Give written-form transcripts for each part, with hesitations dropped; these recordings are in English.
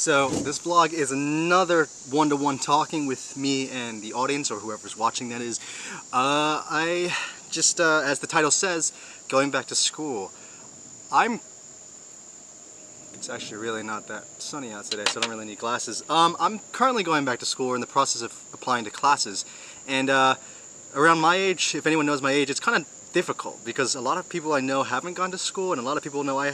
So this vlog is another one-to-one talking with me and the audience, or whoever's watching, that is. I just, as the title says, going back to school. It's actually really not that sunny out today, so I don't really need glasses. I'm currently going back to school. We're in the process of applying to classes, and around my age, if anyone knows my age, it's kind of difficult because a lot of people I know haven't gone to school, and a lot of people know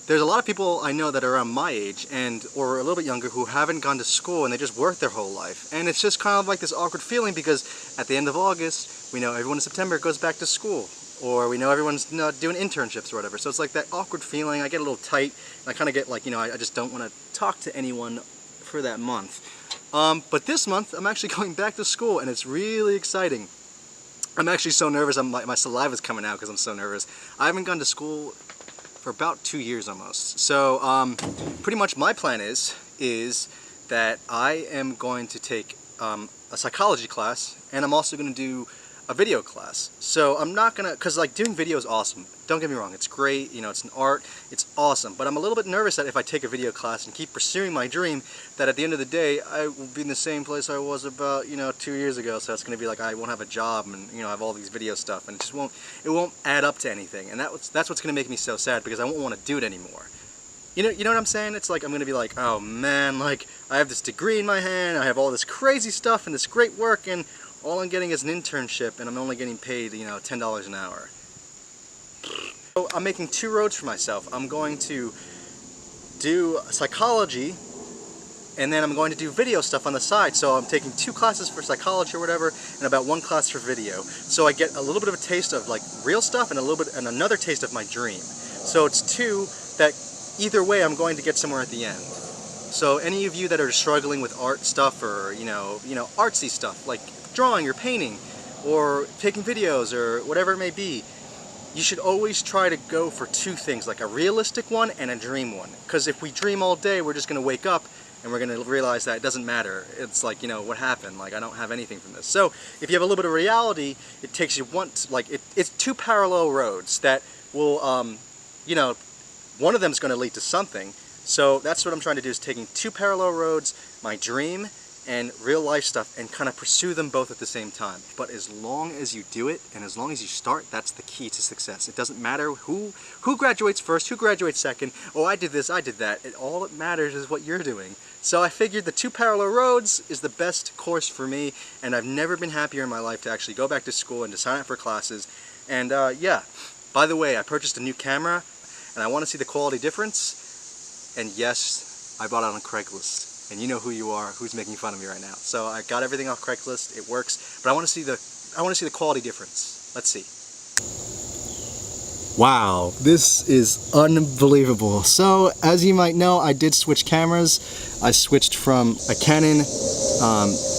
there's a lot of people I know that are around my age or a little bit younger who haven't gone to school and they just work their whole life. And it's just kind of like this awkward feeling because at the end of August, we know everyone in September goes back to school. Or we know everyone's doing internships or whatever. So it's like that awkward feeling. I get a little tight. And I kind of get like, I just don't want to talk to anyone for that month. But this month, I'm actually going back to school and it's really exciting. I'm actually so nervous. My saliva's coming out because I'm so nervous. I haven't gone to school for about 2 years almost. So pretty much my plan is that I am going to take a psychology class, and I'm also going to do a video class. So I'm not gonna, because like doing video is awesome. Don't get me wrong, it's great, it's an art, it's awesome. But I'm a little bit nervous that if I take a video class and keep pursuing my dream, that at the end of the day, I will be in the same place I was about, 2 years ago. So it's gonna be like I won't have a job and, I have all these video stuff, and it won't add up to anything. And that's what's gonna make me so sad, because I won't want to do it anymore. You know what I'm saying? It's like I'm gonna be like, oh man, like I have this degree in my hand, I have all this crazy stuff and this great work, and all I'm getting is an internship, and I'm only getting paid, $10 an hour. So I'm making 2 roads for myself. I'm going to do psychology, and then I'm going to do video stuff on the side. So I'm taking 2 classes for psychology or whatever, and about 1 class for video. So I get a little bit of a taste of like real stuff and another taste of my dream. So it's 2 that either way I'm going to get somewhere at the end. So any of you that are struggling with art stuff, or artsy stuff like drawing or painting or taking videos or whatever it may be, you should always try to go for 2 things, like a realistic one and a dream one. Because if we dream all day, we're just going to wake up and we're going to realize that it doesn't matter. It's like, what happened? Like, I don't have anything from this. So if you have a little bit of reality, it takes you it's 2 parallel roads that will, one of them is going to lead to something. So that's what I'm trying to do, is taking 2 parallel roads, my dream and real life stuff, and kind of pursue them both at the same time. But as long as you do it, and as long as you start, that's the key to success. It doesn't matter who graduates first, who graduates second, oh I did this, I did that. All that matters is what you're doing. So I figured the 2 parallel roads is the best course for me, and I've never been happier in my life to actually go back to school and to sign up for classes. And yeah, by the way, I purchased a new camera, and I want to see the quality difference. And yes, I bought it on Craigslist. And you know who you are, who's making fun of me right now. So I got everything off Craigslist, it works, but I want to see the quality difference. Let's see. Wow, this is unbelievable. So as you might know, I did switch cameras. I switched from a Canon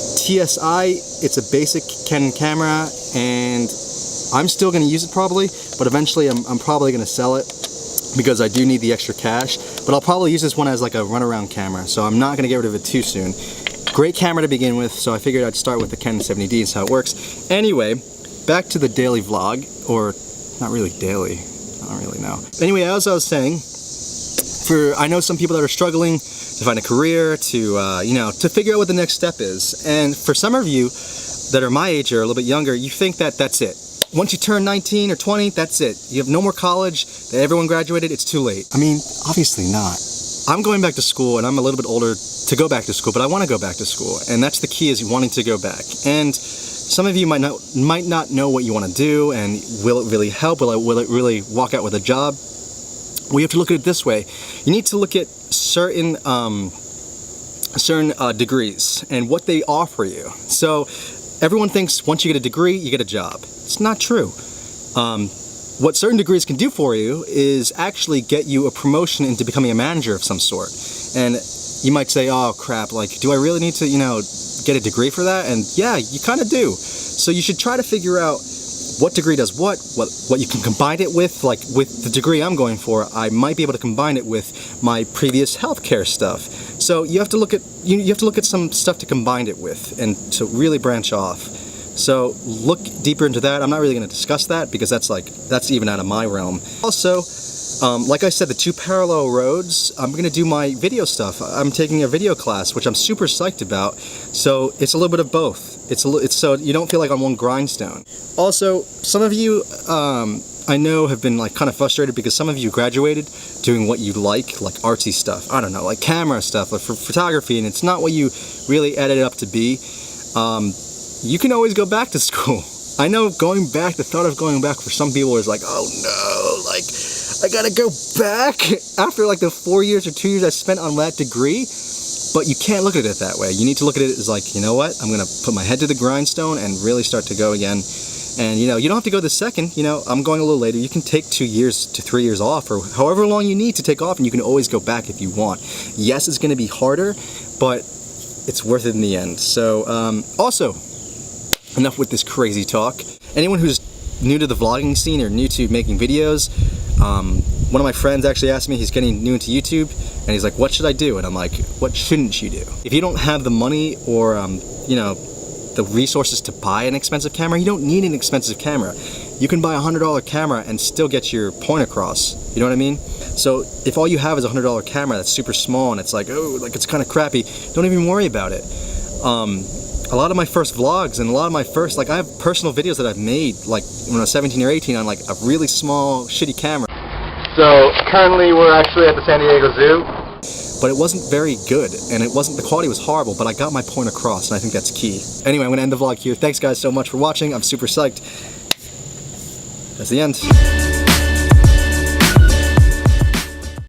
TSI. It's a basic Canon camera, and I'm still going to use it probably, but eventually I'm probably going to sell it, because I do need the extra cash. But I'll probably use this one as like a runaround camera, so I'm not going to get rid of it too soon. Great camera to begin with, so I figured I'd start with the Canon 70D and see how it works. Anyway, back to the daily vlog, or not really daily, I don't really know. Anyway, as I was saying, I know some people that are struggling to find a career, to figure out what the next step is. And for some of you that are my age or a little bit younger, you think that that's it. Once you turn 19 or 20, that's it. You have no more college, that everyone graduated, it's too late. I mean, obviously not. I'm going back to school, and I'm a little bit older to go back to school, but I want to go back to school, and that's the key, is wanting to go back. And some of you might not know what you want to do, and will it really help? Will it really walk out with a job? We have to look at it this way. You need to look at certain degrees and what they offer you. So everyone thinks once you get a degree, you get a job. It's not true. What certain degrees can do for you is actually get you a promotion into becoming a manager of some sort. And you might say, oh crap, like, do I really need to, get a degree for that? And yeah, you kind of do. So you should try to figure out what degree does what you can combine it with. Like with the degree I'm going for, I might be able to combine it with my previous healthcare stuff. So you have to look at some stuff to combine it with, and to really branch off. So look deeper into that. I'm not really going to discuss that because that's even out of my realm. Also, Like I said, the 2 parallel roads, I'm going to do my video stuff. I'm taking a video class, which I'm super psyched about. So it's a little bit of both. It's so you don't feel like on one grindstone. Also, some of you I know have been like kind of frustrated because some of you graduated doing what you like artsy stuff. I don't know, like camera stuff, like for photography, and it's not what you really added it up to be. You can always go back to school. I know the thought of going back for some people is like, oh no, like I gotta go back after like the 4 years or 2 years I spent on that degree. But you can't look at it that way. You need to look at it as like, you know what, I'm gonna put my head to the grindstone and really start to go again. And you know, you don't have to go the second, you know, I'm going a little later. You can take 2 years to 3 years off or however long you need to take off, and you can always go back if you want. Yes, it's gonna be harder, but it's worth it in the end. So, also, enough with this crazy talk. Anyone who's new to the vlogging scene or new to making videos, one of my friends actually asked me, he's getting new into YouTube, and he's like, what should I do? And I'm like, what shouldn't you do? If you don't have the money or, you know, the resources to buy an expensive camera, you don't need an expensive camera. You can buy a $100 camera and still get your point across. You know what I mean? So if all you have is a $100 camera that's super small and it's like, oh, like it's kind of crappy, don't even worry about it. A lot of my first vlogs and a lot of my first, like I have personal videos that I've made like when I was 17 or 18 on like a really small, shitty camera. So currently we're actually at the San Diego Zoo. But it wasn't very good, and the quality was horrible, but I got my point across, and I think that's key. Anyway, I'm gonna end the vlog here. Thanks guys so much for watching. I'm super psyched. That's the end.